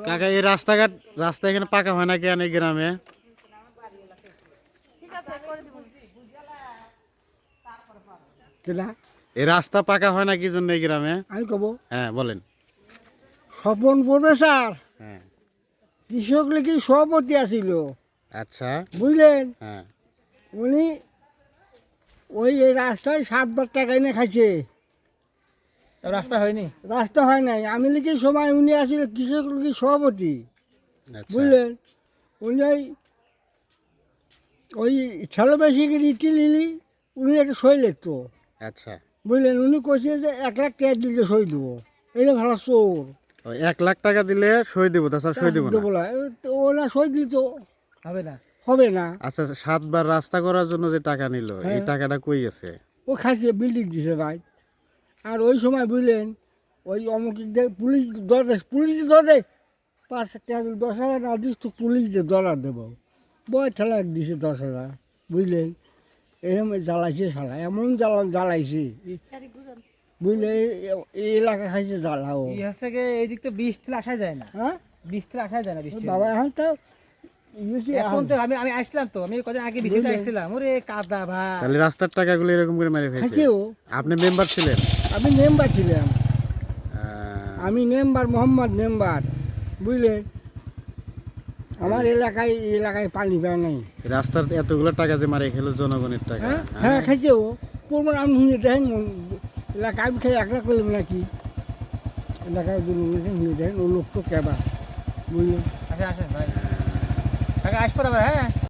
কাকা এই রাস্তা এখানে পাকা হয় না কেন এই গ্রামে? কেনা এই রাস্তা পাকা হয় না কি জন্য এই গ্রামে? আমি কব হ্যাঁ বলেন। স্বপন প্রফেসর হ্যাঁ কৃষক লীগের সভাপতি আছিল, আচ্ছা। বুঝলেন? হ্যাঁ উনি ওই এই রাস্তায় 7 বার টাকা এনে খাইছে, রাস্তা হয়নি। রাস্তা হয় নাই। আমি লীগের সময় উনি আসছিল কৃষক লীগের সভাপতি, আচ্ছা বুঝলেন? উনি ওই ছেলেবেশি রীতি লিলি উনি একটা সই লিখতো, আচ্ছা। বুঝলেন? উনি কইছে যে 1 লাখ টাকা দিলে সই দেবো। এটা ভালো চোর, ওই 1 লাখ টাকা দিলে সই দেবো, তাছাড়া সই দেবো না। দেবো না। ওরা সই দিত হবে না। হবে না। আচ্ছা 7 বার রাস্তা করার জন্য যে টাকা নিল এই হ্যাঁ। টাকাটা কই গেছে? ও খাইছে, বিল্ডিং দিছে ভাই। আর ওই সময় বুঝলেন ওই অমুক পুলিশ ধরে 5 টাকা 10,000 না দিস তো পুলিশ দিয়ে ধরা দেবো, বয় ঠেলা দিছে 10,000, বুঝলেন? এরকম জ্বালাইছে শালা, এমন জ্বালাইছে, বুঝলে? এই এলাকা খাইছে জ্বালাও। ই হচ্ছে কি এই দিক তো বৃষ্টি থেকে আসা যায় না, হ্যাঁ বৃষ্টি থেকে আসা যায় না, বৃষ্টি বাবা এখন তো এখন তো আমি আসলাম তো, আমি কদিন আগে বৃষ্টিতে বুঝলেন? আসছিলাম, ওরে কাদা ভাই। তাহলে রাস্তার টাকাগুলো এরকম করে মেরে ফেলছে। খাইছে ও। আপনি মেম্বার ছিলেন? আমি মেম্বার ছিলাম, আহ, আমি মেম্বার, মোহাম্মদ মেম্বার, বুঝলেন? আমার এলাকায় পানি পায় নাই। রাস্তার এতগুলো টাকা যে মারে খেলো জনগণের টাকা। হ্যাঁ হ্যাঁ? হ্যাঁ খাইছে ও। প্রমাণ আমি শুনে দেখেন এলাকায় আমি খাই একলা করলাম নাকি, এলাকায় শুনে দেখেন ও লোক তো কেবা, বুঝলেন? আসেন আসেন ভাই, আসবো আবার। হ্যাঁ।